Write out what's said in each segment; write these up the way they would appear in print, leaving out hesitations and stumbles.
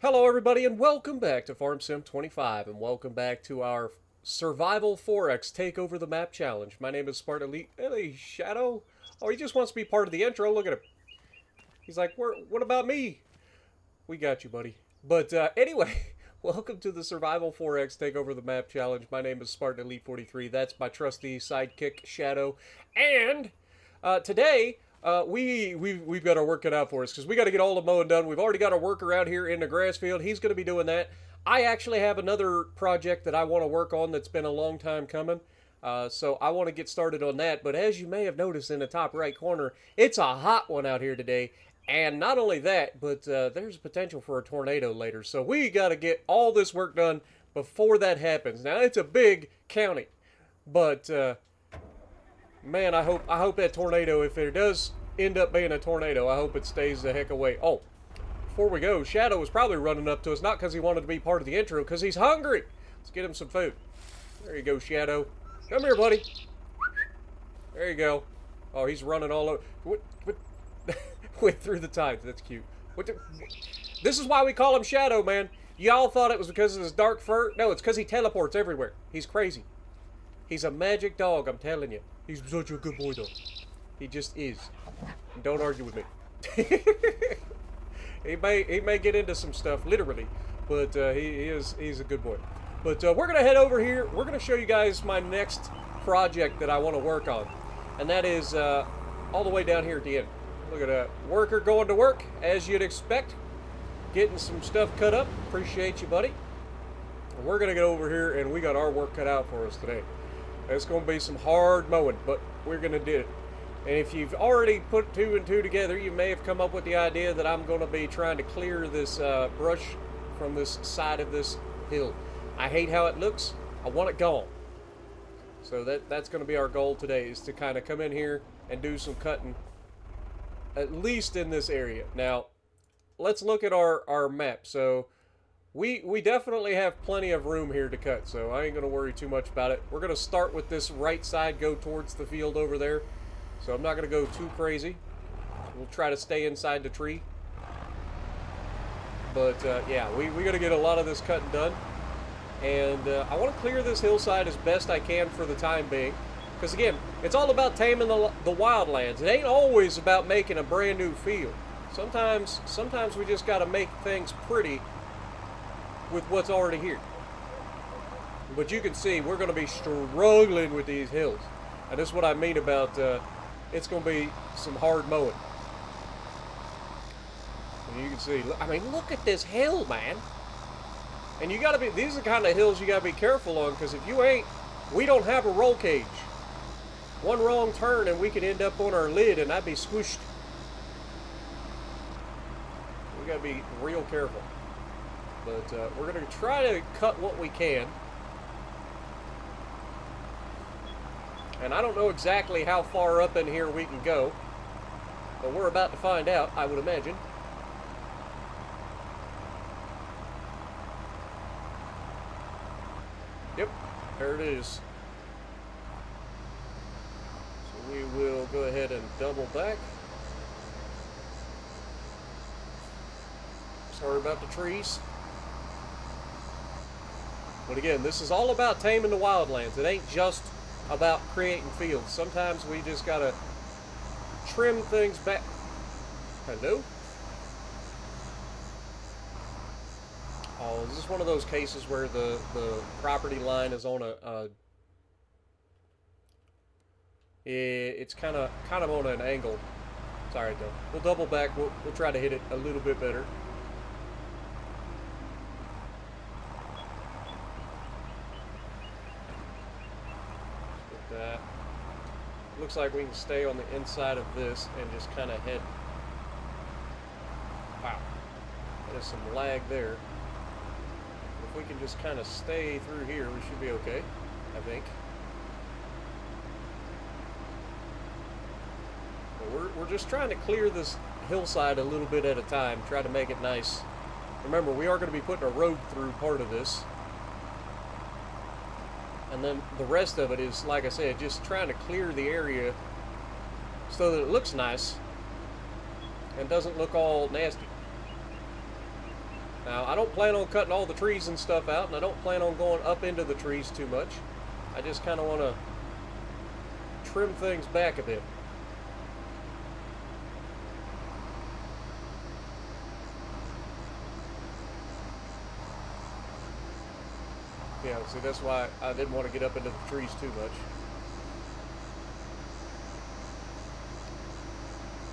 Hello, everybody, and welcome back to Farm Sim 25, and welcome back to our Survival 4X Take Over the Map Challenge. My name is Spartan Elite. Hey, Shadow. Oh, he just wants to be part of the intro. Look at him. He's like, what about me? We got you, buddy. But anyway, welcome to the Survival 4X Take Over the Map Challenge. My name is Spartan Elite 43. That's my trusty sidekick, Shadow. And today, we've got our work cut out for us because we got to get all the mowing done. We've already got a worker out here in the grass field. He's going to be doing that. I actually have another project that I want to work on that's been a long time coming. So I want to get started on that. But as you may have noticed in the top right corner, it's a hot one out here today. And not only that, but there's potential for a tornado later. So we got to get all this work done before that happens. Now, it's a big county. But man, I hope that tornado, if it does end up being a tornado, I hope it stays the heck away. Oh, before we go, Shadow was probably running up to us, not because he wanted to be part of the intro, because he's hungry. Let's get him some food. There you go, Shadow. Come here, buddy. There you go. Oh, he's running all over. What? Went through the times. That's cute. This is why we call him Shadow, man. Y'all thought it was because of his dark fur. No, it's because he teleports everywhere. He's crazy. He's a magic dog, I'm telling you. He's such a good boy, though. He just is. And don't argue with me. He may get into some stuff, literally, but he's a good boy. But we're gonna head over here. We're gonna show you guys my next project that I want to work on, and that is all the way down here at the end. Look at that worker going to work, as you'd expect, getting some stuff cut up. Appreciate you, buddy. And we're gonna get over here, and we got our work cut out for us today. It's gonna be some hard mowing, but we're gonna do it. And if you've already put two and two together, you may have come up with the idea that I'm going to be trying to clear this brush from this side of this hill. I hate how it looks. I want it gone. So that's going to be our goal today, is to kind of come in here and do some cutting, at least in this area. Now, let's look at our map. So we definitely have plenty of room here to cut, so I ain't going to worry too much about it. We're going to start with this right side, go towards the field over there. So I'm not going to go too crazy. We'll try to stay inside the tree. But yeah, we got to get a lot of this cutting done. And I want to clear this hillside as best I can for the time being. Because again, it's all about taming the wildlands. It ain't always about making a brand new field. Sometimes we just got to make things pretty with what's already here. But you can see we're going to be struggling with these hills. And this is what I mean about it's going to be some hard mowing. And you can see, I mean, look at this hill, man. And you got to be, these are the kind of hills you got to be careful on, because if you ain't, we don't have a roll cage. One wrong turn and we could end up on our lid and I'd be squished. We got to be real careful. But we're going to try to cut what we can. And I don't know exactly how far up in here we can go, but we're about to find out, I would imagine. Yep, there it is. So we will go ahead and double back. Sorry about the trees. But again, this is all about taming the wildlands. It ain't just about creating fields. Sometimes we just gotta trim things back. Hello? Oh, is this one of those cases where the property line is on it's kind of on an angle. It's alright though. We'll double back. We'll try to hit it a little bit better. That. Looks like we can stay on the inside of this and just kind of head. Wow, there's some lag there. If we can just kind of stay through here, we should be okay, I think. But we're just trying to clear this hillside a little bit at a time, try to make it nice. Remember, we are going to be putting a road through part of this. And then the rest of it is, like I said, just trying to clear the area so that it looks nice and doesn't look all nasty. Now, I don't plan on cutting all the trees and stuff out, and I don't plan on going up into the trees too much. I just kind of want to trim things back a bit. Yeah, see, that's why I didn't want to get up into the trees too much.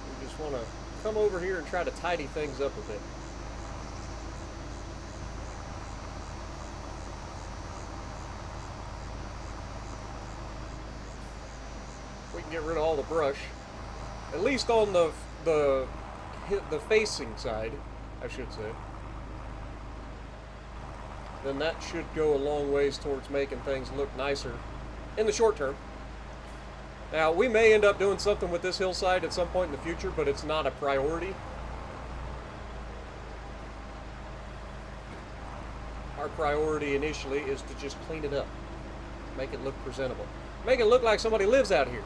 We just want to come over here and try to tidy things up a bit. We can get rid of all the brush, at least on the facing side, I should say. Then that should go a long ways towards making things look nicer in the short term. Now, we may end up doing something with this hillside at some point in the future, but it's not a priority. Our priority initially is to just clean it up, make it look presentable, make it look like somebody lives out here,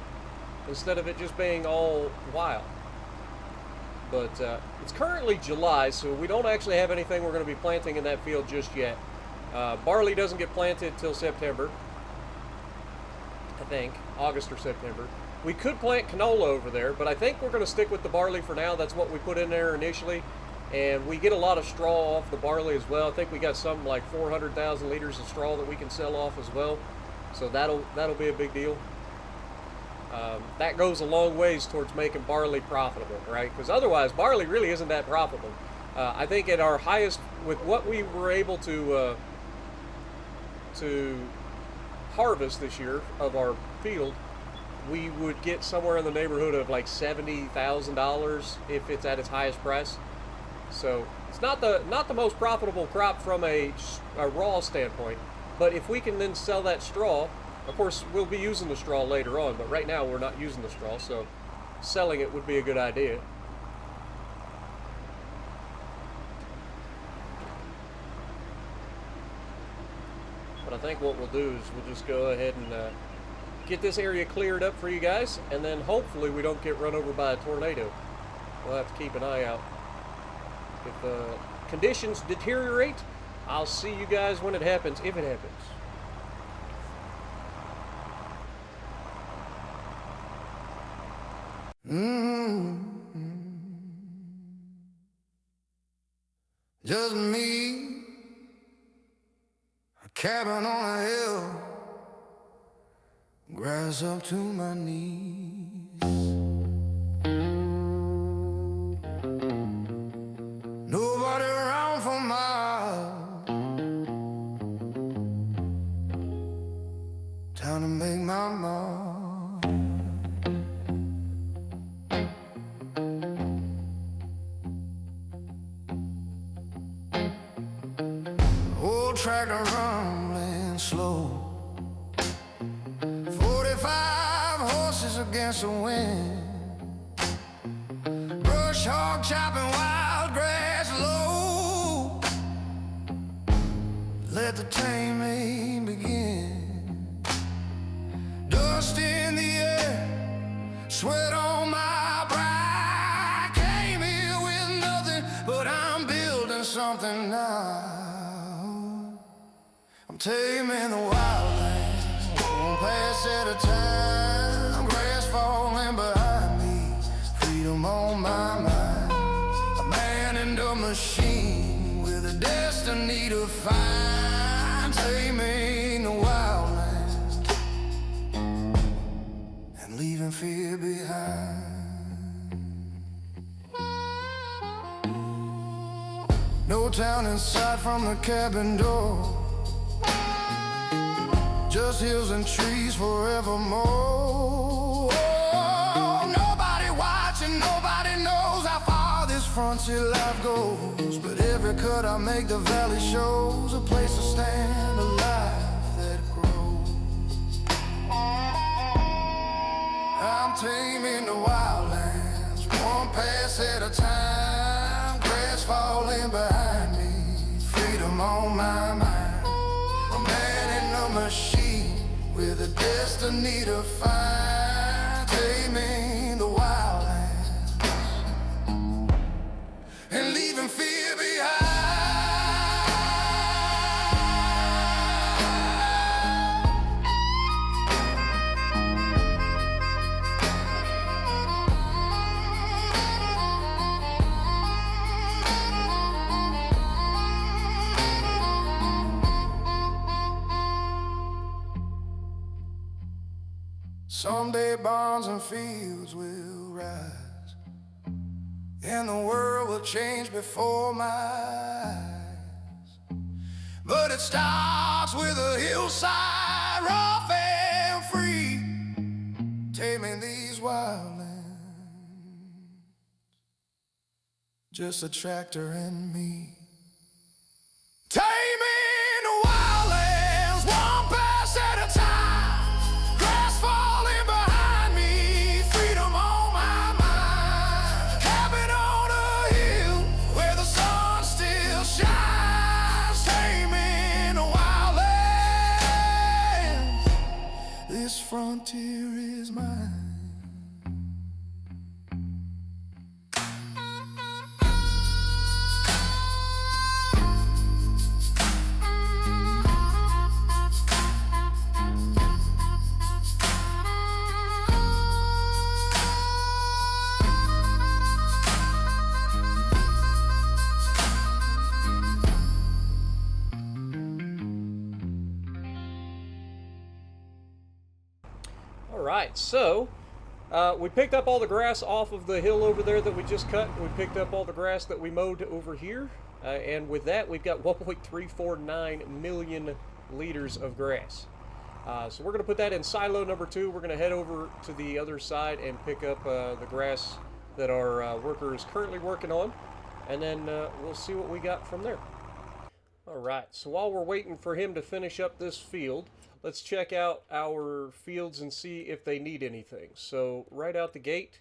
instead of it just being all wild. But it's currently July, so we don't actually have anything we're going to be planting in that field just yet. Barley doesn't get planted till September, I think, August or September. We could plant canola over there, but I think we're going to stick with the barley for now. That's what we put in there initially, and we get a lot of straw off the barley as well. I think we got something like 400,000 liters of straw that we can sell off as well, so that'll be a big deal. That goes a long ways towards making barley profitable, right? Because otherwise, barley really isn't that profitable. I think at our highest, with what we were able to harvest this year of our field, we would get somewhere in the neighborhood of like $70,000 if it's at its highest price. So it's not the most profitable crop from a raw standpoint, but if we can then sell that straw, of course we'll be using the straw later on, but right now we're not using the straw, so selling it would be a good idea. But I think what we'll do is we'll just go ahead and get this area cleared up for you guys, and then hopefully we don't get run over by a tornado. We'll have to keep an eye out. If conditions deteriorate, I'll see you guys when it happens, if it happens. Just me. Cabin on a hill, grass up to my knees. Nobody around for miles, time to make my mark. Old tractor rumbling slow, 45 horses against the wind, brush hog chopping wild grass low. Let the taming begin. Dust in the air, sweat on my brow. I came here with nothing, but I'm building something now. I'm taming the wildland, one pass at a time. Grass falling behind me, freedom on my mind. A man in the machine with a destiny to find. Taming the wildland and leaving fear behind. No town in sight from the cabin door, just hills and trees forevermore. Nobody watching, nobody knows how far this frontier life goes. But every cut I make, the valley shows a place to stand, a life that grows. I'm taming the wildlands, one pass at a time. Grass falling behind me, freedom on my mind. A man in a machine with a destiny to find. Taming the wildlands and leaving fear behind. Someday barns and fields will rise, and the world will change before my eyes. But it starts with a hillside rough and free, taming these wild lands, just a tractor and me. Taming the wildlands, one pass at a time. Grass falling behind me, freedom on my mind. Cabin on a hill where the sun still shines. Taming the wildlands, this frontier is mine. Alright, so we picked up all the grass off of the hill over there that we just cut. We picked up all the grass that we mowed over here. And with that, we've got 1.349 million liters of grass. So we're going to put that in silo number 2. We're going to head over to the other side and pick up the grass that our worker is currently working on. And then we'll see what we got from there. Alright, so while we're waiting for him to finish up this field, let's check out our fields and see if they need anything. So right out the gate,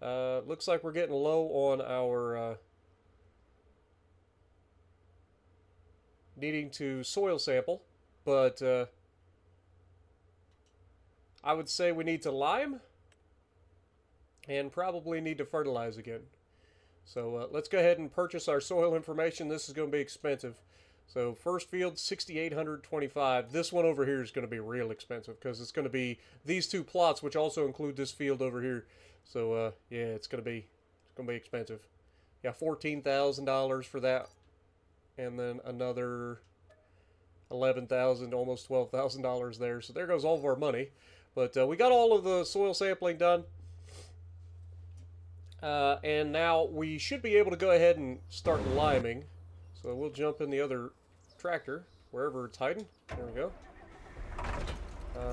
looks like we're getting low on our needing to soil sample, but I would say we need to lime and probably need to fertilize again. So let's go ahead and purchase our soil information. This is going to be expensive. So first field, 6,825. This one over here is going to be real expensive because it's going to be these two plots, which also include this field over here. So yeah, it's going to be expensive. Yeah, $14,000 for that, and then another $11,000, almost $12,000 there. So there goes all of our money. But we got all of the soil sampling done, and now we should be able to go ahead and start liming. So we'll jump in the other tractor, wherever it's hiding. There we go.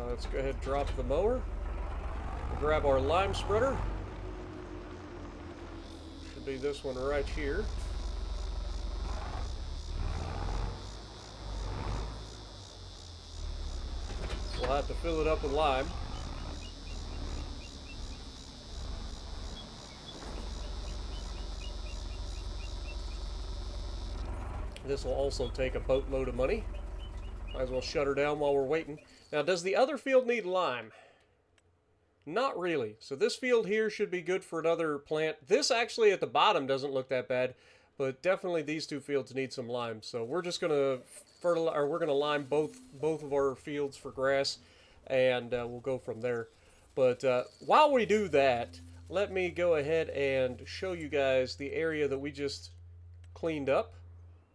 Let's go ahead and drop the mower. We'll grab our lime spreader. Should be this one right here. We'll have to fill it up with lime. This will also take a boatload of money. Might as well shut her down while we're waiting. Now, does the other field need lime? Not really. So this field here should be good for another plant. This actually at the bottom doesn't look that bad, but definitely these two fields need some lime. So we're just going to fertilize, or we're going to lime both of our fields for grass, and we'll go from there. But while we do that, let me go ahead and show you guys the area that we just cleaned up.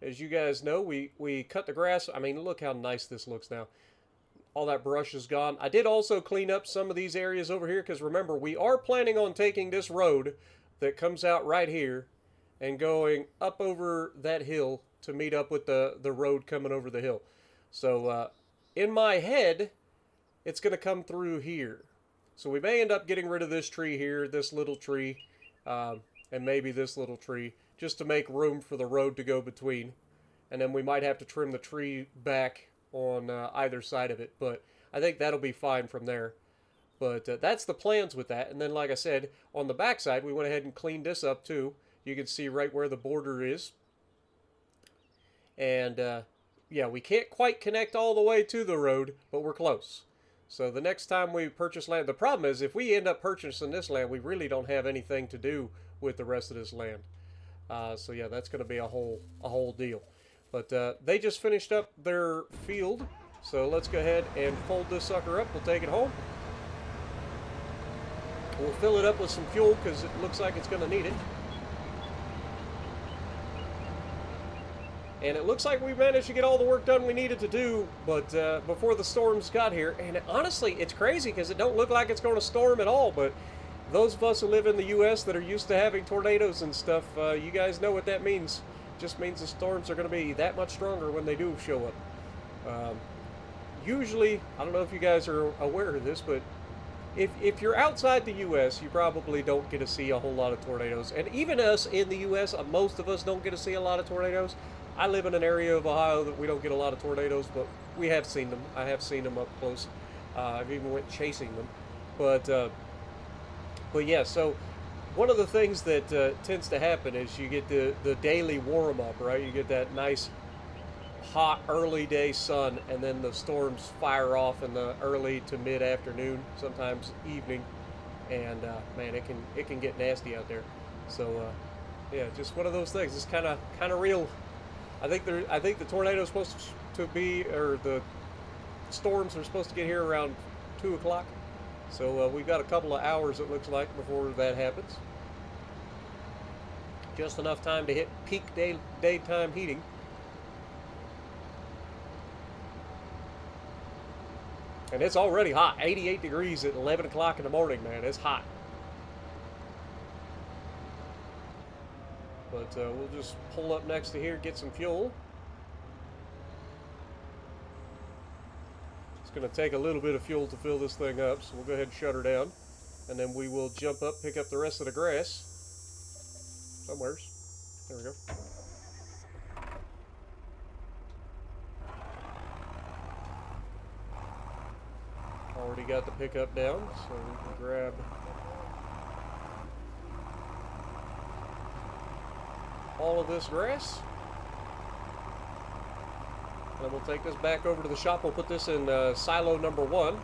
As you guys know, we cut the grass. I mean, look how nice this looks now. All that brush is gone. I did also clean up some of these areas over here, because remember, we are planning on taking this road that comes out right here and going up over that hill to meet up with the road coming over the hill. So in my head, it's going to come through here. So we may end up getting rid of this tree here, this little tree, and maybe this little tree, just to make room for the road to go between. And then we might have to trim the tree back on either side of it, but I think that'll be fine from there. But that's the plans with that. And then, like I said, on the back side, we went ahead and cleaned this up too. You can see right where the border is. And yeah, we can't quite connect all the way to the road, but we're close. So the next time we purchase land, the problem is if we end up purchasing this land, we really don't have anything to do with the rest of this land. So yeah, that's going to be a whole deal. But they just finished up their field, so let's go ahead and fold this sucker up. We'll take it home. We'll fill it up with some fuel because it looks like it's going to need it. And it looks like we managed to get all the work done we needed to do, but before the storms got here. And honestly, it's crazy because it don't look like it's going to storm at all, but those of us who live in the U.S. that are used to having tornadoes and stuff, you guys know what that means. It just means the storms are going to be that much stronger when they do show up. Usually, I don't know if you guys are aware of this, but if you're outside the U.S., you probably don't get to see a whole lot of tornadoes. And even us in the U.S., most of us don't get to see a lot of tornadoes. I live in an area of Ohio that we don't get a lot of tornadoes, but we have seen them. I have seen them up close. I've even went chasing them. But yeah, so one of the things that tends to happen is you get the daily warm-up, right? You get that nice hot early day sun, and then the storms fire off in the early to mid-afternoon, sometimes evening, and man, it can get nasty out there. So yeah, just one of those things. It's kind of real. I think the tornado's supposed to be, or the storms are supposed to get here around 2 o'clock. So we've got a couple of hours, it looks like, before that happens. Just enough time to hit peak daytime heating. And it's already hot. 88 degrees at 11 o'clock in the morning, man. It's hot. But we'll just pull up next to here, get some fuel. It's going to take a little bit of fuel to fill this thing up, so we'll go ahead and shut her down. And then we will jump up, pick up the rest of the grass. Somewheres. There we go. Already got the pickup down, so we can grab all of this grass. And we'll take this back over to the shop. We'll put this in silo number 1.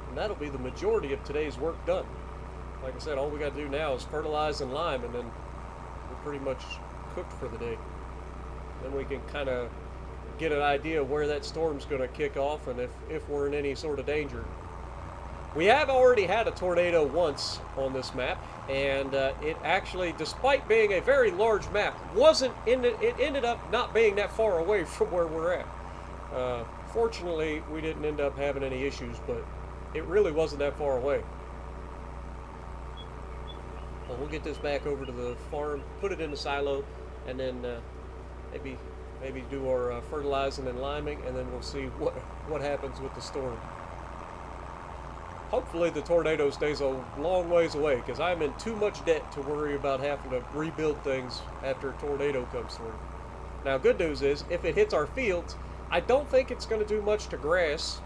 And that'll be the majority of today's work done. Like I said, all we got to do now is fertilize and lime, and then we're pretty much cooked for the day. Then we can kind of get an idea of where that storm's going to kick off and if we're in any sort of danger. We have already had a tornado once on this map, and it actually, despite being a very large map, it ended up not being that far away from where we're at. Fortunately, we didn't end up having any issues, but it really wasn't that far away. Well, we'll get this back over to the farm, put it in the silo, and then maybe do our fertilizing and liming, and then we'll see what happens with the storm. Hopefully the tornado stays a long ways away, because I'm in too much debt to worry about having to rebuild things after a tornado comes through. Now, good news is, if it hits our fields, I don't think it's going to do much to grass.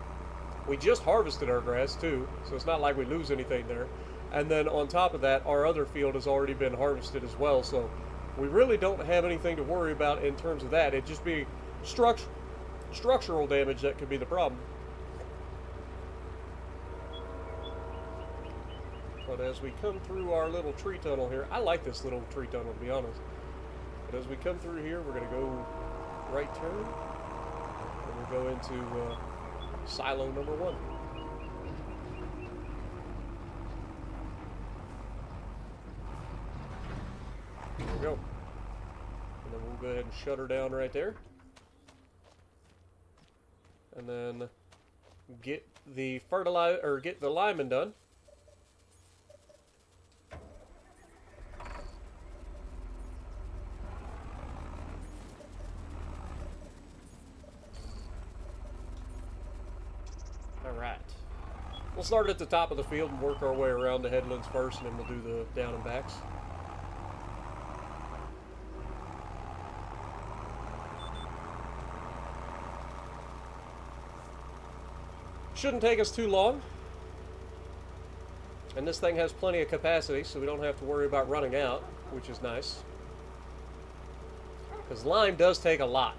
We just harvested our grass too, so it's not like we lose anything there. And then on top of that, our other field has already been harvested as well, so we really don't have anything to worry about in terms of that. It'd just be structural damage that could be the problem. But as we come through our little tree tunnel here, I like this little tree tunnel, to be honest. But as we come through here, we're going to go right turn, and we'll go into silo number 1. There we go. And then we'll go ahead and shut her down right there. And then get the get the liming done. Alright. We'll start at the top of the field and work our way around the headlands first, and then we'll do the down and backs. Shouldn't take us too long. And this thing has plenty of capacity, so we don't have to worry about running out, which is nice. Because lime does take a lot,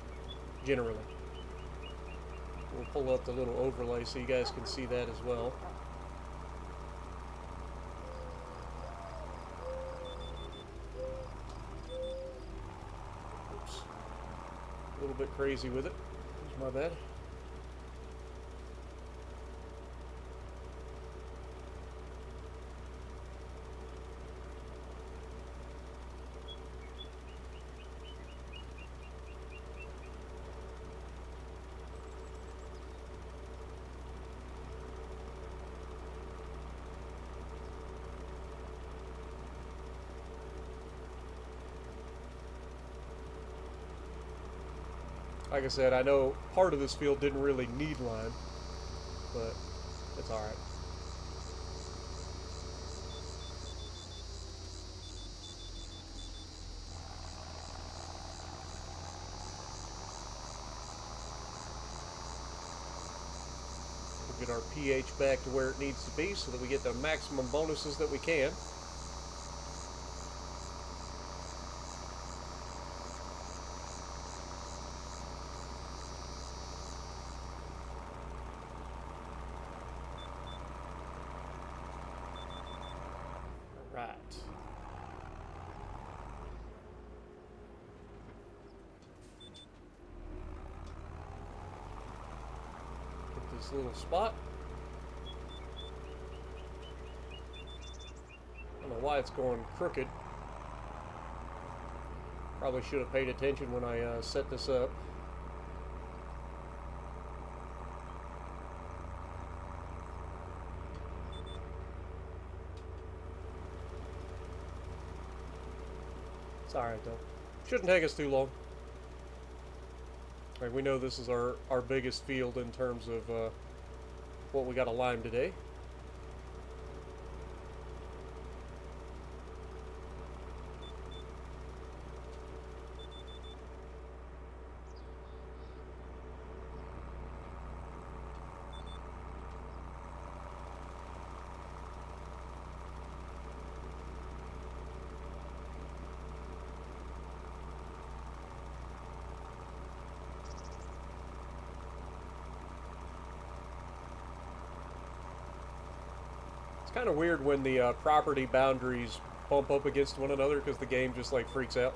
generally. We'll pull up the little overlay so you guys can see that as well. little bit crazy with it. My bad. Like I said, I know part of this field didn't really need lime, but it's alright. We'll get our pH back to where it needs to be so that we get the maximum bonuses that we can. Right. Get this little spot. I don't know why it's going crooked. Probably should have paid attention when I set this up. It's alright though. Shouldn't take us too long. Right, we know this is our biggest field in terms of what we got to lime today. It's kind of weird when the property boundaries bump up against one another because the game just like freaks out,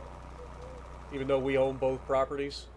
even though we own both properties.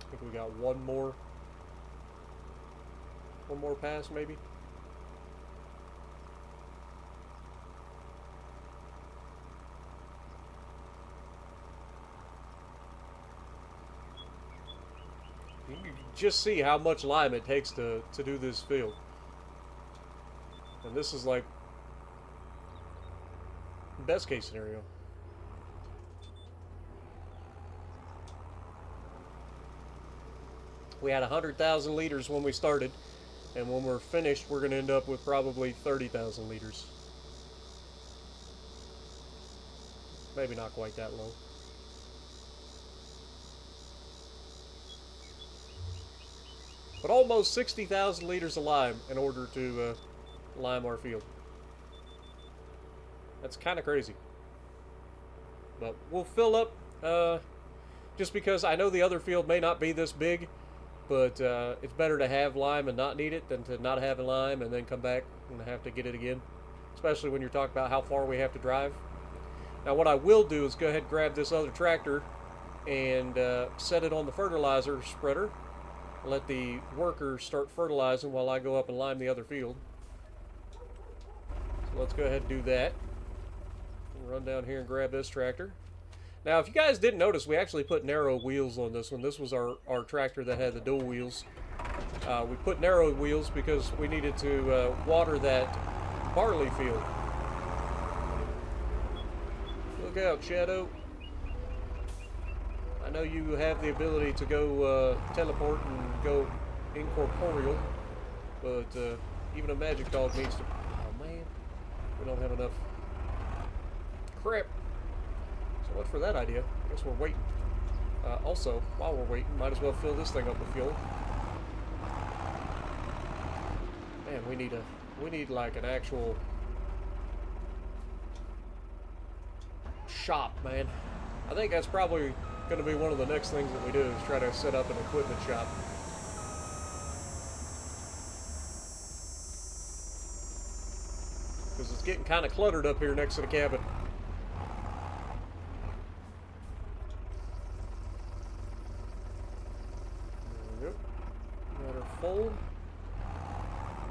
I think we got one more pass maybe. You can just see how much lime it takes to do this field. And this is like best case scenario. We had 100,000 liters when we started, and when we're finished, we're going to end up with probably 30,000 liters. Maybe not quite that low. But almost 60,000 liters of lime in order to lime our field. That's kind of crazy. But we'll fill up, just because I know the other field may not be this big, but it's better to have lime and not need it than to not have lime and then come back and have to get it again, especially when you're talking about how far we have to drive. Now what I will do is go ahead and grab this other tractor and set it on the fertilizer spreader. Let the workers start fertilizing while I go up and lime the other field. So let's go ahead and do that. Run down here and grab this tractor. Now, if you guys didn't notice, we actually put narrow wheels on this one. This was our tractor that had the dual wheels. We put narrow wheels because we needed to water that barley field. Look out, Shadow. I know you have the ability to go teleport and go incorporeal. but even a magic dog needs to... Oh man, we don't have enough. Crap. So much for that idea. I guess we're waiting. Also, while we're waiting, might as well fill this thing up with fuel. Man, we need like an actual shop, man. I think that's probably going to be one of the next things that we do, is try to set up an equipment shop. Because it's getting kind of cluttered up here next to the cabin. There we go. Got her full.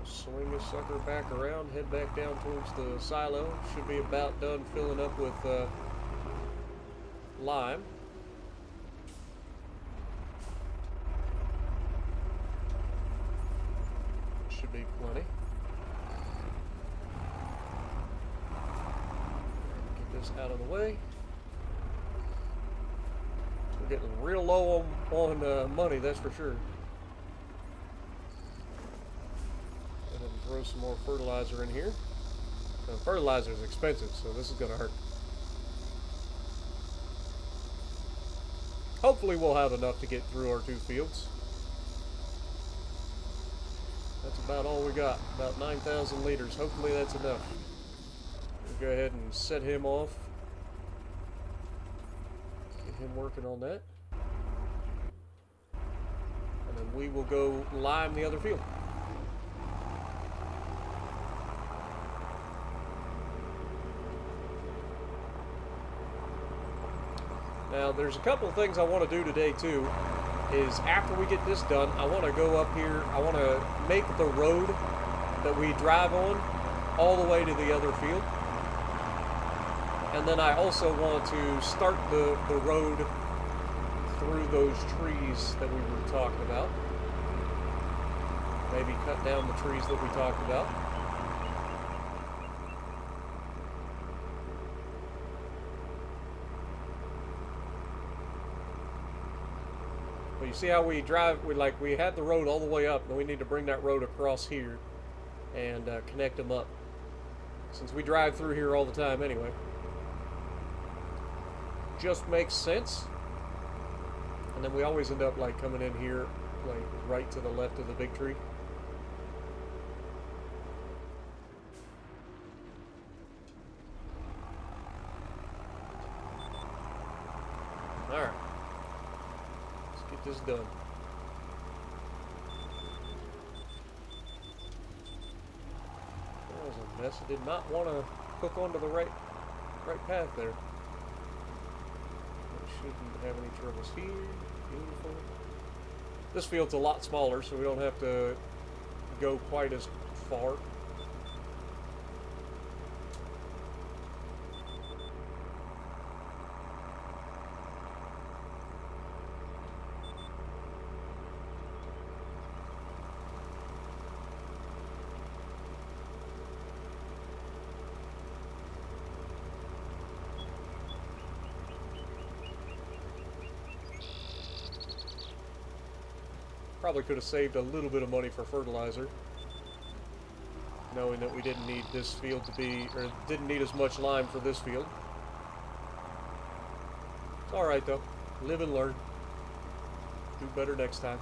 Swing this sucker back around, head back down towards the silo. Should be about done filling up with lime. Should be plenty. Get this out of the way. We're getting real low on money, that's for sure. And then throw some more fertilizer in here. Now, fertilizer is expensive, so this is going to hurt. Hopefully we'll have enough to get through our 2 fields. That's about all we got, about 9,000 liters. Hopefully that's enough. We'll go ahead and set him off. Get him working on that. And then we will go lime the other field. Now, there's a couple of things I want to do today, too, is after we get this done, I want to go up here, I want to make the road that we drive on all the way to the other field. And then I also want to start the road through those trees that we were talking about. Maybe cut down the trees that we talked about. But you see how we drive, we had the road all the way up, and we need to bring that road across here and connect them up. Since we drive through here all the time anyway. Just makes sense. And then we always end up like coming in here, like right to the left of the big tree. Alright. This done. That was a mess. I did not want to hook onto the right path there. Shouldn't have any troubles here. Beautiful. This field's a lot smaller, so we don't have to go quite as far. Probably could have saved a little bit of money for fertilizer, knowing that we didn't need this field to be, or didn't need as much lime for this field. It's alright though. Live and learn. Do better next time.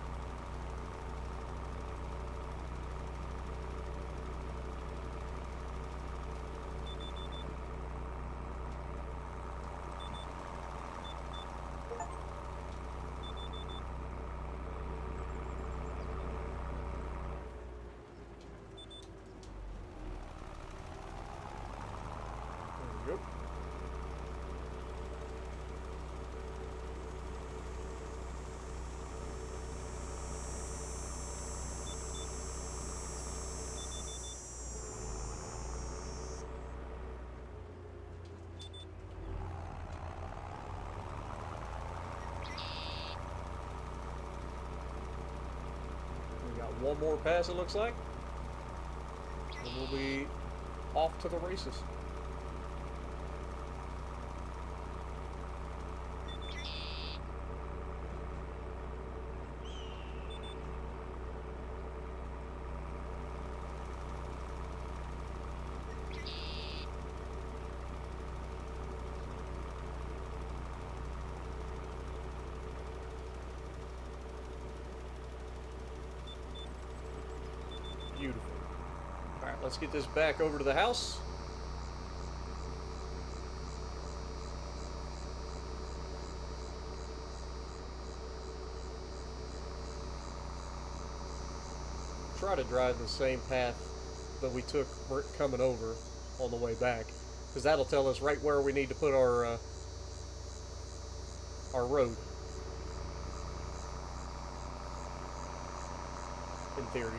One more pass, it looks like, and we'll be off to the races. Alright, let's get this back over to the house. Try to drive the same path that we took coming over on the way back, because that'll tell us right where we need to put our road, in theory.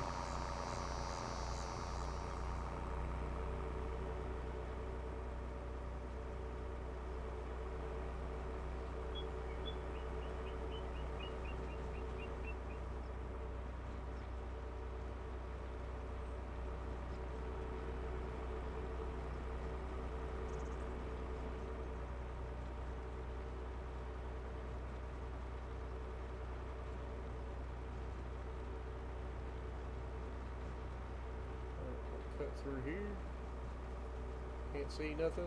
Cut through here. Can't see nothing.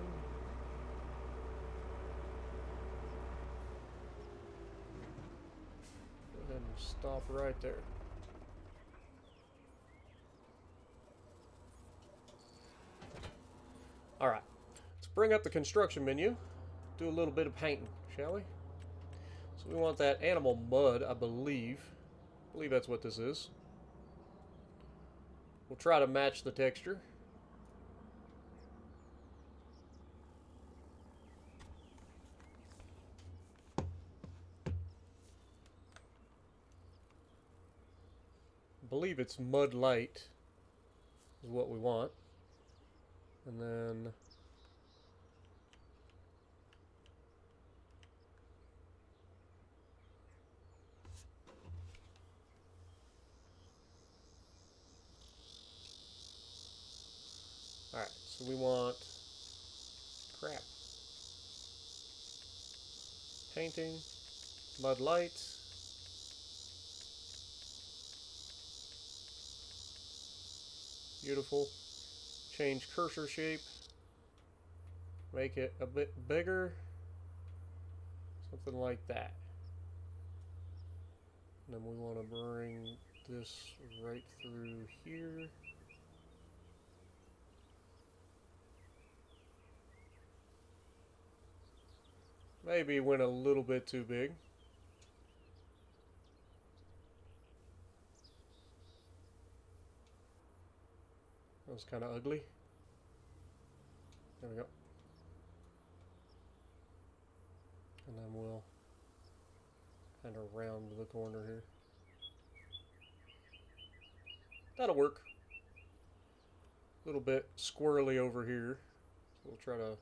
Go ahead and stop right there. Alright, let's bring up the construction menu. Do a little bit of painting, shall we? So we want that animal mud, I believe. I believe that's what this is. We'll try to match the texture. I believe it's mud light is what we want. And then alright, so we want crap. Painting, mud light. Beautiful. Change cursor shape. Make it a bit bigger. Something like that. And then we want to bring this right through here. Maybe went a little bit too big. That was kind of ugly. There we go. And then we'll kind of round the corner here. That'll work. A little bit squirrely over here. So we'll try to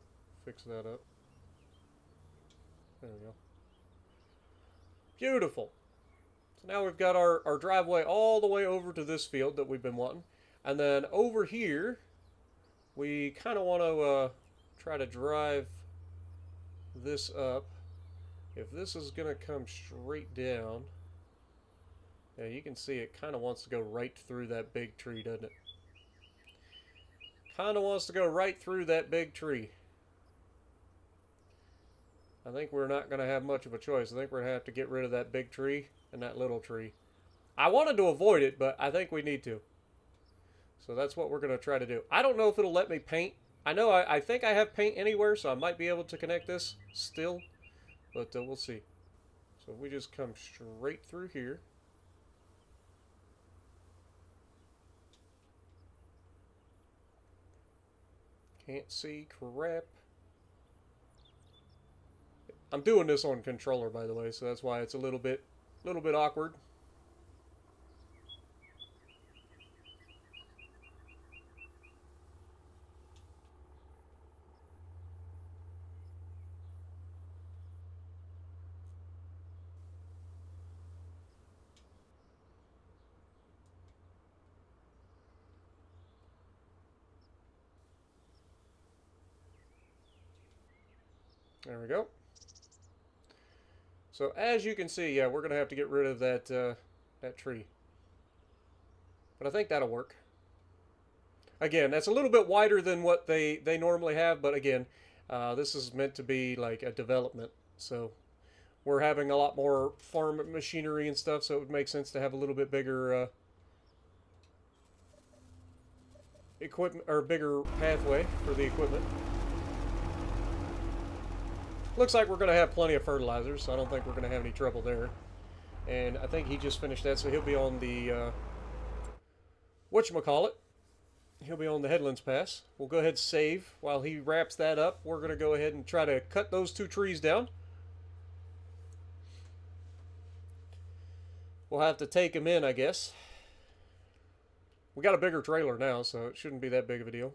fix that up. There we go. Beautiful. So now we've got our driveway all the way over to this field that we've been wanting. And then over here, we kind of want to try to drive this up. If this is going to come straight down, yeah, you can see it kind of wants to go right through that big tree, doesn't it? Kind of wants to go right through that big tree. I think we're not going to have much of a choice. I think we're going to have to get rid of that big tree and that little tree. I wanted to avoid it, but I think we need to. So that's what we're going to try to do. I don't know if it'll let me paint. I know I think I have paint anywhere, so I might be able to connect this still. But we'll see. So if we just come straight through here. Can't see crap. I'm doing this on controller, by the way, so that's why it's a little bit awkward. There we go. So as you can see, yeah, we're going to have to get rid of that that tree. But I think that'll work. Again, that's a little bit wider than what they normally have, but again, this is meant to be like a development. So we're having a lot more farm machinery and stuff, so it would make sense to have a little bit bigger equipment or bigger pathway for the equipment. Looks like we're going to have plenty of fertilizer, so I don't think we're going to have any trouble there. And I think he just finished that, so he'll be on the whatchamacallit. He'll be on the Headlands Pass. We'll go ahead and save while he wraps that up. We're going to go ahead and try to cut those 2 trees down. We'll have to take them in, I guess. We got a bigger trailer now, so it shouldn't be that big of a deal.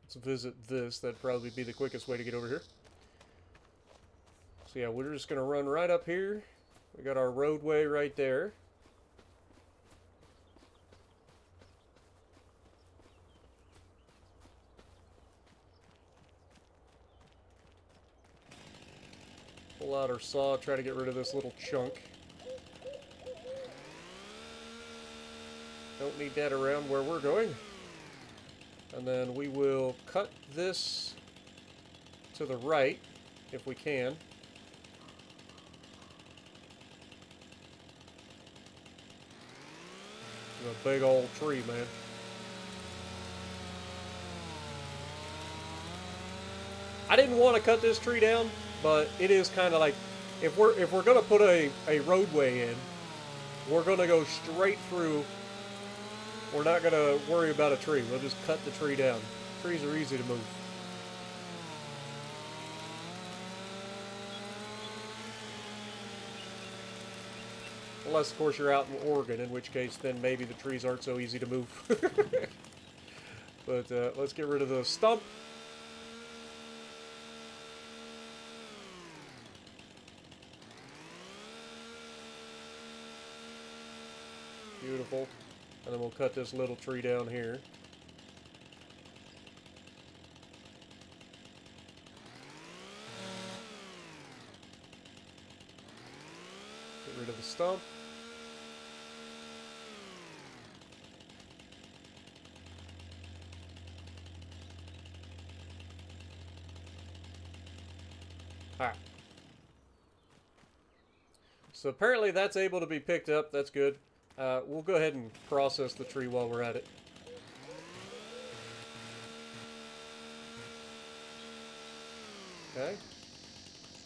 Let's visit this. That'd probably be the quickest way to get over here. So yeah, we're just going to run right up here. We got our roadway right there. Pull out our saw, try to get rid of this little chunk. Don't need that around where we're going. And then we will cut this to the right, if we can. It's a big old tree, man. I didn't want to cut this tree down, but it is kind of like, if we're gonna put a roadway in, we're gonna go straight through. We're not gonna worry about a tree. We'll just cut the tree down. Trees are easy to move. Unless, of course, you're out in Oregon, in which case then maybe the trees aren't so easy to move. But let's get rid of the stump. Beautiful. And then we'll cut this little tree down here. Get rid of the stump. Alright. So apparently that's able to be picked up. That's good. We'll go ahead and process the tree while we're at it. Okay.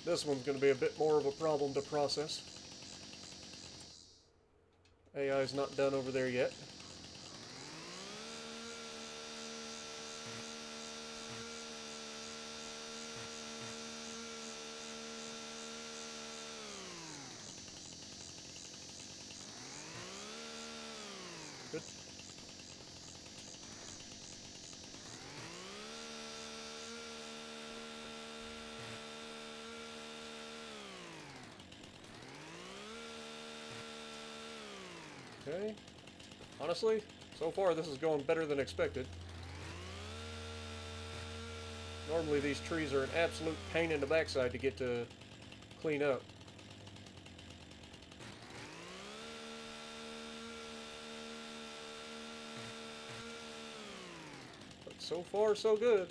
This one's going to be a bit more of a problem to process. AI's not done over there yet. Good. Okay. Honestly, so far this is going better than expected. Normally these trees are an absolute pain in the backside to get to clean up. But so far so good.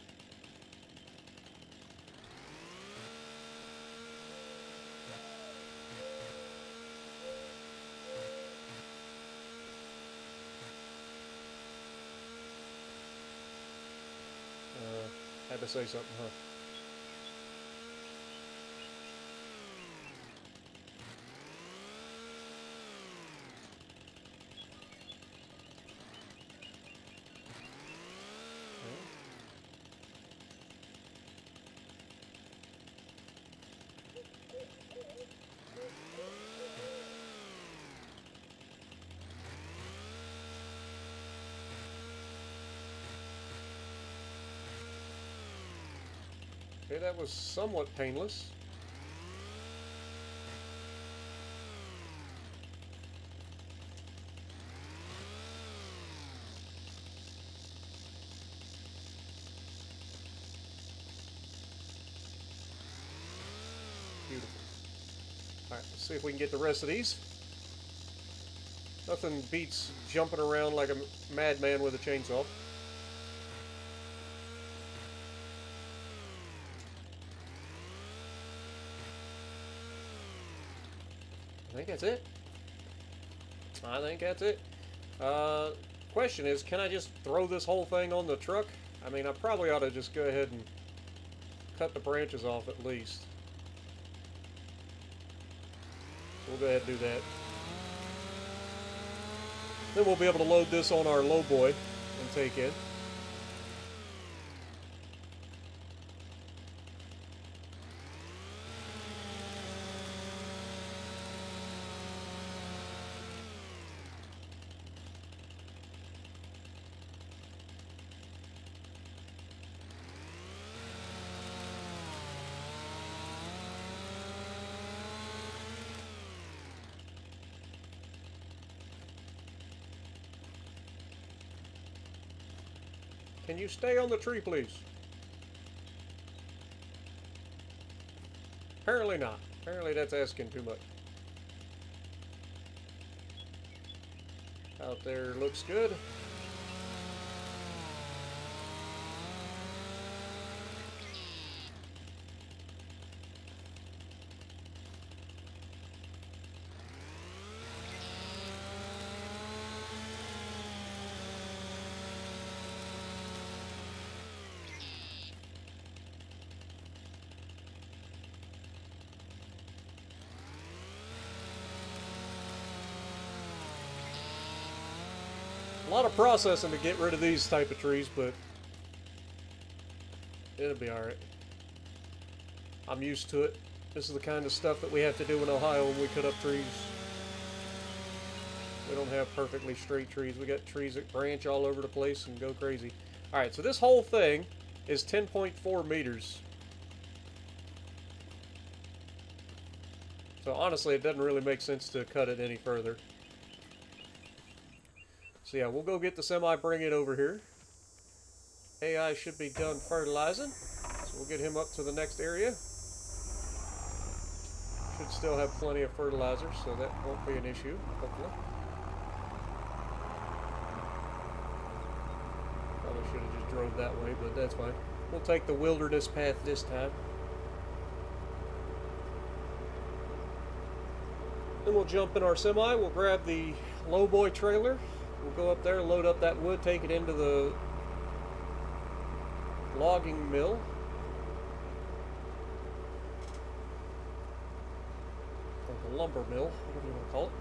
Had to say something, huh? Okay, that was somewhat painless. Beautiful. Alright, let's see if we can get the rest of these. Nothing beats jumping around like a madman with a chainsaw. I think that's it. I think that's it. Question is, can I just throw this whole thing on the truck? I mean, I probably ought to just go ahead and cut the branches off at least. We'll go ahead and do that. Then we'll be able to load this on our lowboy and take it. Can you stay on the tree, please? Apparently not. Apparently that's asking too much. Out there looks good. A lot of processing to get rid of these type of trees, but it'll be alright. I'm used to it. This is the kind of stuff that we have to do in Ohio when we cut up trees. We don't have perfectly straight trees. We got trees that branch all over the place and go crazy. Alright, so this whole thing is 10.4 meters. So honestly, it doesn't really make sense to cut it any further. So yeah, we'll go get the semi, bring it over here. AI should be done fertilizing. So we'll get him up to the next area. Should still have plenty of fertilizer, so that won't be an issue, hopefully. Probably should have just drove that way, but that's fine. We'll take the wilderness path this time. Then we'll jump in our semi, we'll grab the lowboy trailer. We'll go up there, load up that wood, take it into the logging mill. Or the lumber mill, whatever you want to call it.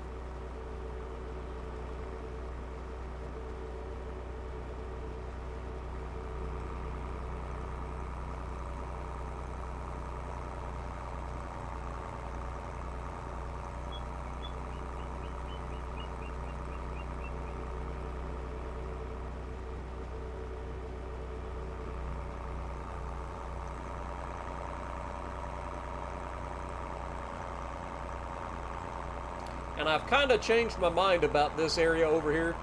And I've kind of changed my mind about this area over here.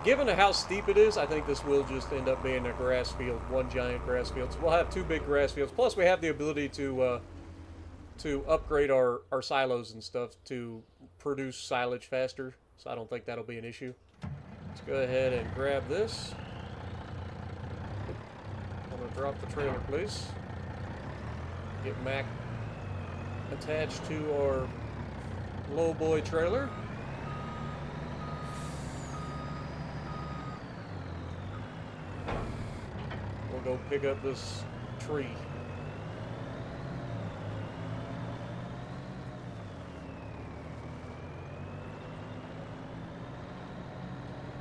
Given how steep it is, I think this will just end up being a grass field, one giant grass field. So we'll have two big grass fields. Plus, we have the ability to upgrade our silos and stuff to produce silage faster. So I don't think that'll be an issue. Let's go ahead and grab this. I'm going to drop the trailer, please. Get Mac attached to our lowboy trailer. We'll go pick up this tree.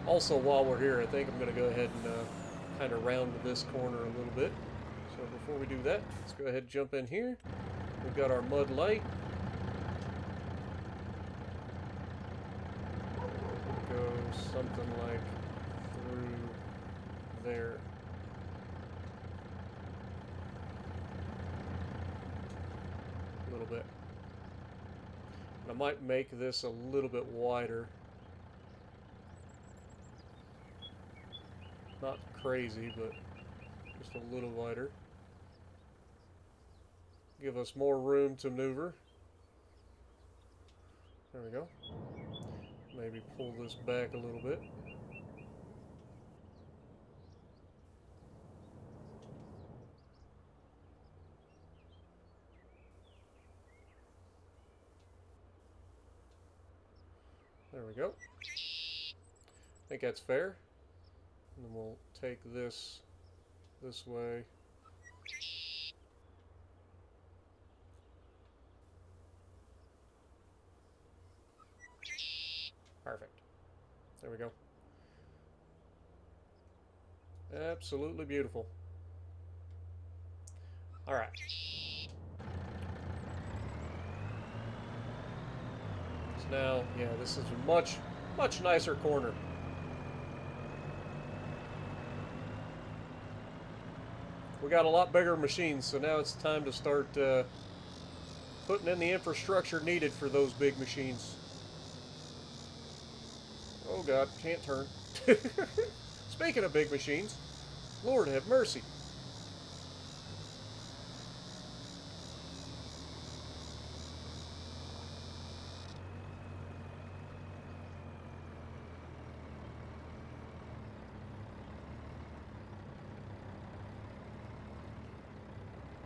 Also, while we're here, I think I'm going to go ahead and kind of round this corner a little bit. So before we do that, let's go ahead and jump in here. We've got our mud light. Something like through there. A little bit. I might make this a little bit wider. Not crazy, but just a little wider. Give us more room to maneuver. There we go. Maybe pull this back a little bit. There we go. I think that's fair. And then we'll take this way. Perfect. There we go. Absolutely beautiful. All right. So now, yeah, this is a much nicer corner. We got a lot bigger machines, so now it's time to start putting in the infrastructure needed for those big machines. Oh God, can't turn. Speaking of big machines, Lord have mercy.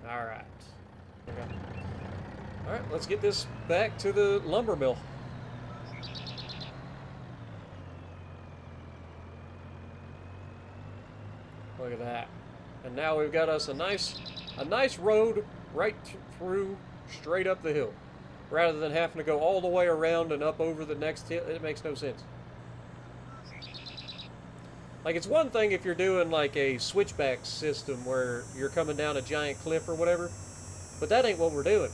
Alright. Okay. Alright, let's get this back to the lumber mill. Look at that. And now we've got us a nice road right through, straight up the hill. Rather than having to go all the way around and up over the next hill. It makes no sense. Like, it's one thing if you're doing like a switchback system where you're coming down a giant cliff or whatever, but that ain't what we're doing.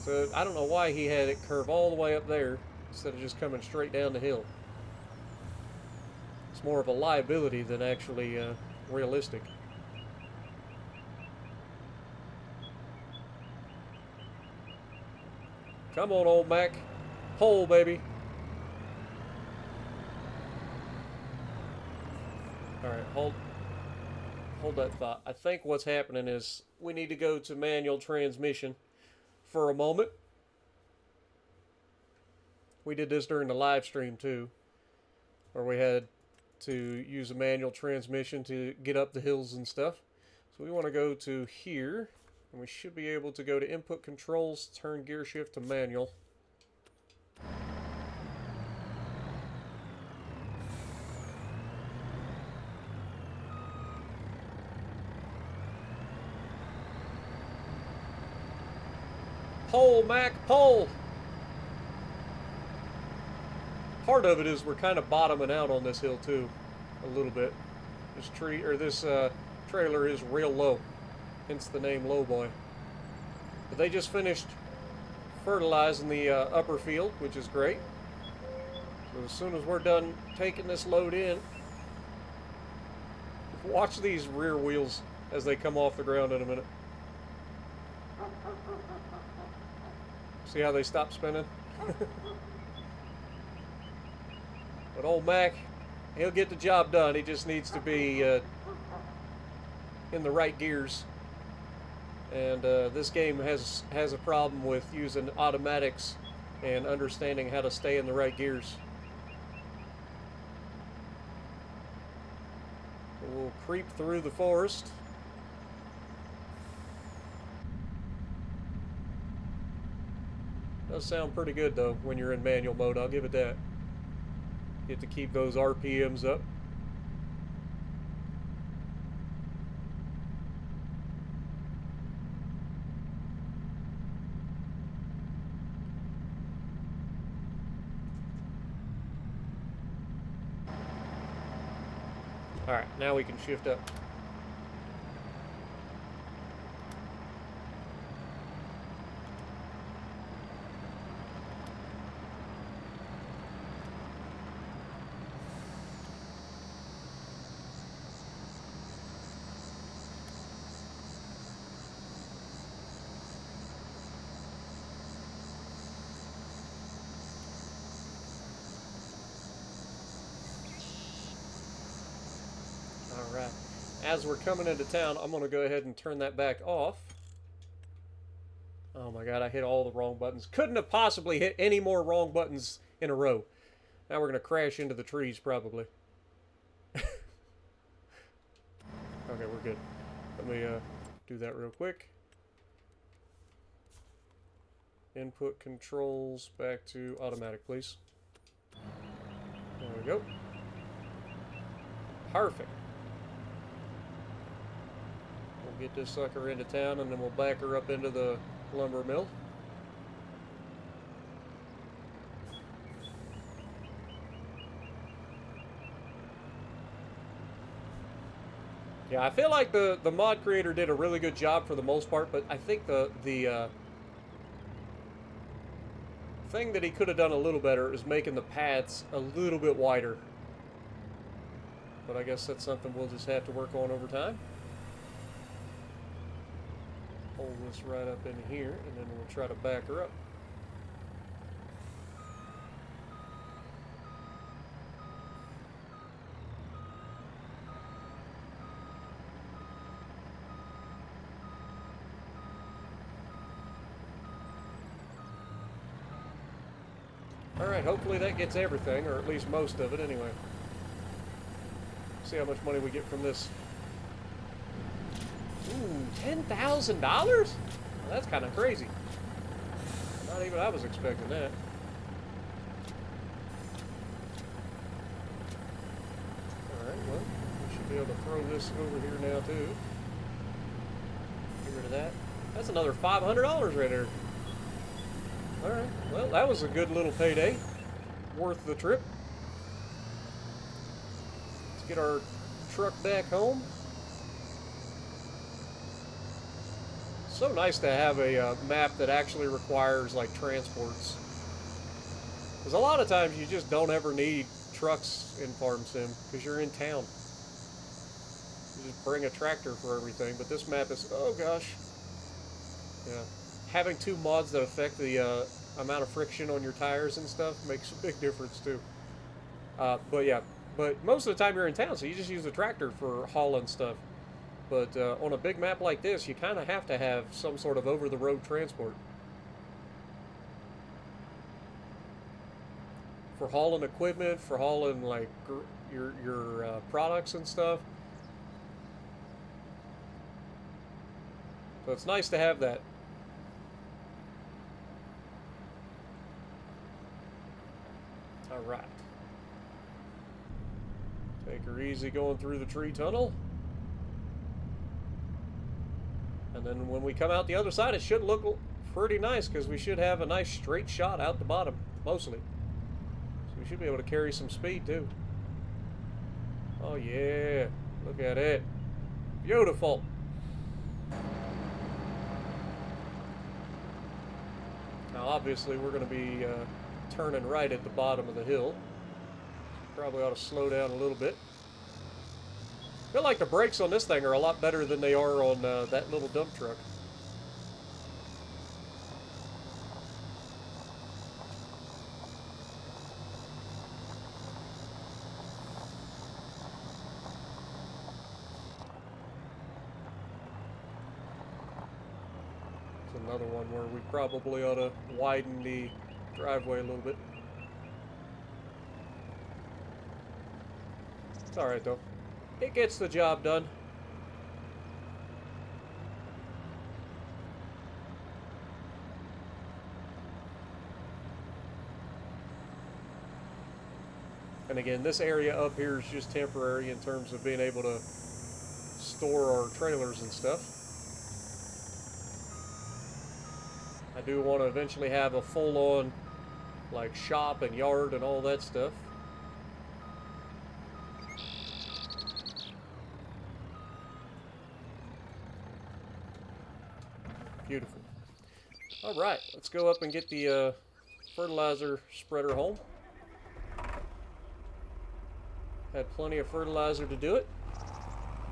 So I don't know why he had it curve all the way up there instead of just coming straight down the hill. It's more of a liability than actually realistic. Come on, old Mac. Pull, baby. Alright, hold that thought. I think what's happening is we need to go to manual transmission for a moment. We did this during the live stream too, where we had to use a manual transmission to get up the hills and stuff. So we want to go to here, and we should be able to go to input controls, turn gear shift to manual. Pull, Mac, pull! Part of it is we're kind of bottoming out on this hill too, a little bit. This trailer is real low, hence the name Lowboy. But they just finished fertilizing the upper field, which is great. So as soon as we're done taking this load in, watch these rear wheels as they come off the ground in a minute. See how they stop spinning? But old Mac, he'll get the job done. He just needs to be in the right gears. And this game has a problem with using automatics and understanding how to stay in the right gears. We'll creep through the forest. Does sound pretty good though when you're in manual mode, I'll give it that. Get to keep those RPMs up. Alright, now we can shift up. Alright, as we're coming into town, I'm going to go ahead and turn that back off. Oh my god, I hit all the wrong buttons. Couldn't have possibly hit any more wrong buttons in a row. Now we're going to crash into the trees, probably. Okay, we're good. Let me do that real quick. Input controls back to automatic, please. go. Perfect. We'll get this sucker into town and then we'll back her up into the lumber mill. Yeah, I feel like the mod creator did a really good job for the most part, but I think the thing that he could have done a little better is making the paths a little bit wider. But I guess that's something we'll just have to work on over time. Hold this right up in here, and then we'll try to back her up. Alright, hopefully that gets everything, or at least most of it anyway. See how much money we get from this. Ooh, $10,000? Well, that's kind of crazy. Not even I was expecting that. Alright, well, we should be able to throw this over here now too. Get rid of that. That's another $500 right there. Alright, well, that was a good little payday. Worth the trip. Let's get our truck back home. So nice to have a map that actually requires, like, transports. Because a lot of times you just don't ever need trucks in Farm Sim, because you're in town. You just bring a tractor for everything, but this map is, oh gosh. Yeah. Having two mods that affect the amount of friction on your tires and stuff makes a big difference too. But yeah, but most of the time you're in town, so you just use the tractor for hauling stuff. But on a big map like this, you kind of have to have some sort of over-the-road transport. For hauling equipment, for hauling like your products and stuff. So it's nice to have that. Alright. Take her easy going through the tree tunnel. And then when we come out the other side, it should look pretty nice because we should have a nice straight shot out the bottom, mostly. So we should be able to carry some speed too. Oh yeah, look at it. Beautiful. Now obviously we're going to be turning right at the bottom of the hill. Probably ought to slow down a little bit. I feel like the brakes on this thing are a lot better than they are on that little dump truck. It's another one where we probably ought to widen the driveway a little bit. It's alright though. It gets the job done. And again, this area up here is just temporary in terms of being able to store our trailers and stuff. I do want to eventually have a full-on like shop and yard and all that stuff. Beautiful. All right, let's go up and get the fertilizer spreader home. Had plenty of fertilizer to do it.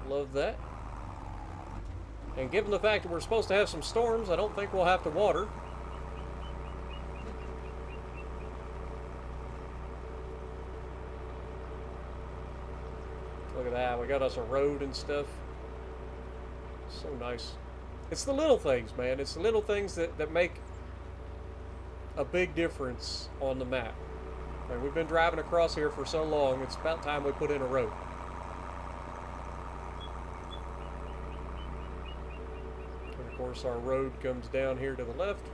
Love that. And given the fact that we're supposed to have some storms, I don't think we'll have to water. Look at that, we got us a road and stuff. So nice. It's the little things, man. It's the little things that make a big difference on the map. And we've been driving across here for so long, it's about time we put in a road. And of course, our road comes down here to the left.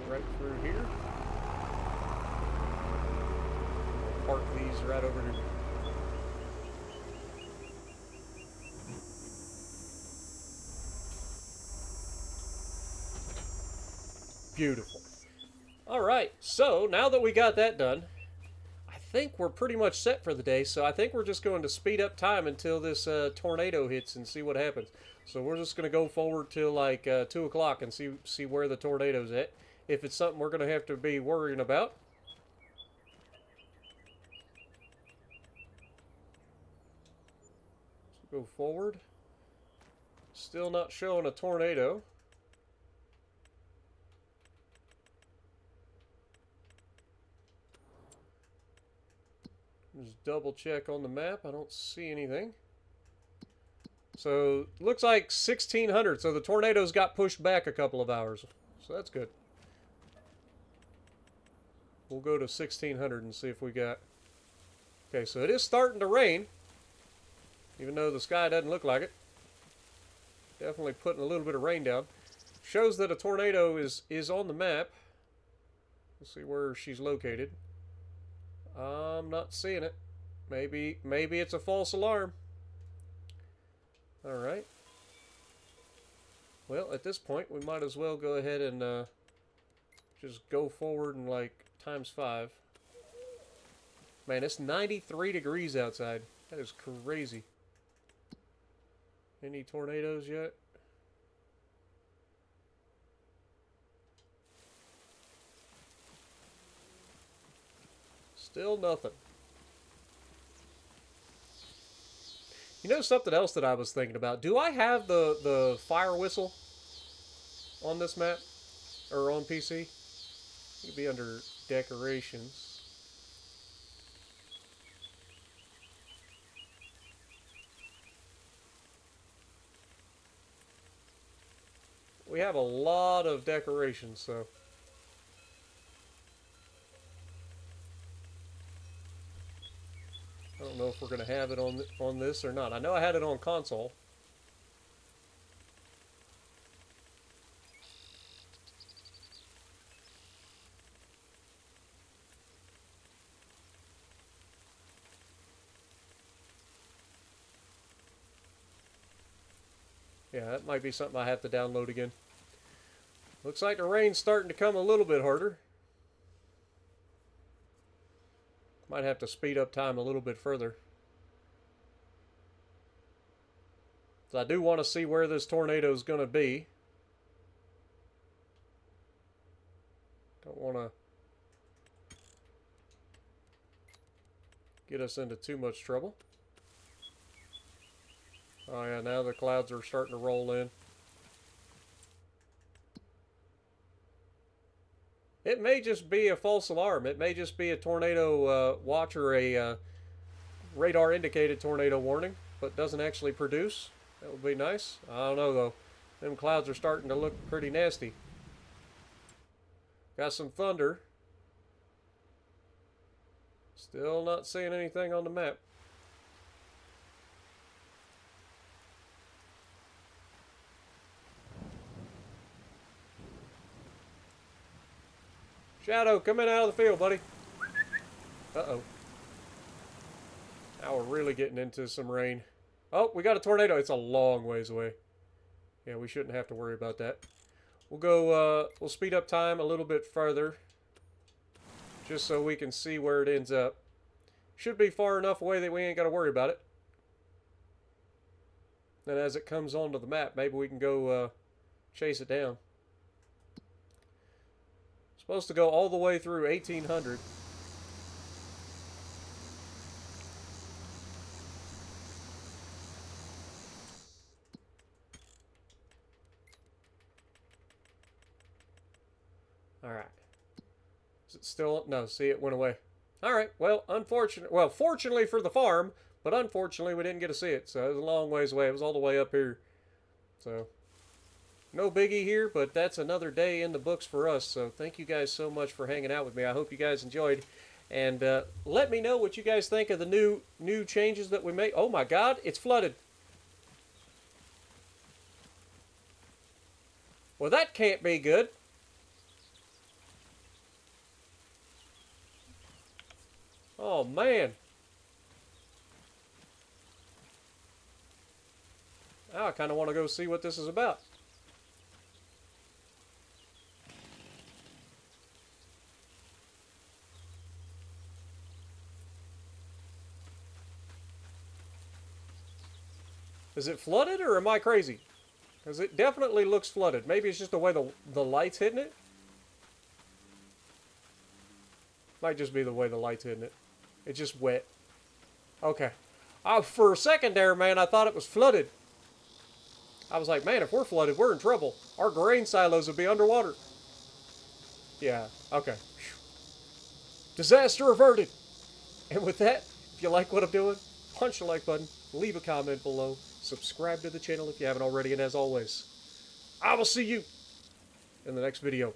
right through here. Park these right over here. Beautiful. Alright, so now that we got that done, I think we're pretty much set for the day, so I think we're just going to speed up time until this tornado hits and see what happens. So we're just going to go forward till like 2 o'clock and see where the tornado's at, if it's something we're going to have to be worrying about. So go forward. Still not showing a tornado. Just double check on the map. I don't see anything. So, looks like 1600. So the tornadoes got pushed back a couple of hours. So that's good. We'll go to 1600 and see if we got... Okay, so it is starting to rain. Even though the sky doesn't look like it. Definitely putting a little bit of rain down. Shows that a tornado is on the map. Let's see where she's located. I'm not seeing it. Maybe it's a false alarm. Alright. Well, at this point, we might as well go ahead and just go forward and like ×5. Man, it's 93 degrees outside. That is crazy. Any tornadoes yet? Still nothing. You know something else that I was thinking about? Do I have the fire whistle on this map? Or on PC? It could be under decorations. We have a lot of decorations, so... I don't know if we're going to have it on this or not. I know I had it on console. Yeah, that might be something I have to download again. Looks like the rain's starting to come a little bit harder. Might have to speed up time a little bit further. So I do want to see where this tornado is going to be. Don't want to get us into too much trouble. Oh yeah, now the clouds are starting to roll in. It may just be a false alarm. It may just be a tornado watch or a radar indicated tornado warning, but doesn't actually produce. That would be nice. I don't know though. Them clouds are starting to look pretty nasty. Got some thunder. Still not seeing anything on the map. Shadow, come in out of the field, buddy. Uh-oh. Now we're really getting into some rain. Oh, we got a tornado. It's a long ways away. Yeah, we shouldn't have to worry about that. We'll go, we'll speed up time a little bit further. Just so we can see where it ends up. Should be far enough away that we ain't got to worry about it. Then as it comes onto the map, maybe we can go chase it down. Supposed to go all the way through 1800. Alright. Is it still... No, see, it went away. Alright, well, fortunately for the farm, but unfortunately we didn't get to see it, so it was a long ways away. It was all the way up here. So... no biggie here, but that's another day in the books for us. So thank you guys so much for hanging out with me. I hope you guys enjoyed. And let me know what you guys think of the new changes that we made. Oh my God, it's flooded. Well, that can't be good. Oh, man. Now I kind of want to go see what this is about. Is it flooded or am I crazy? Because it definitely looks flooded. Maybe it's just the way the light's hitting it. Might just be the way the light's hitting it. It's just wet. Okay. For a second there, man, I thought it was flooded. I was like, man, if we're flooded, we're in trouble. Our grain silos would be underwater. Yeah, okay. Whew. Disaster averted. And with that, if you like what I'm doing, punch the like button, leave a comment below, subscribe to the channel if you haven't already, and as always, I will see you in the next video.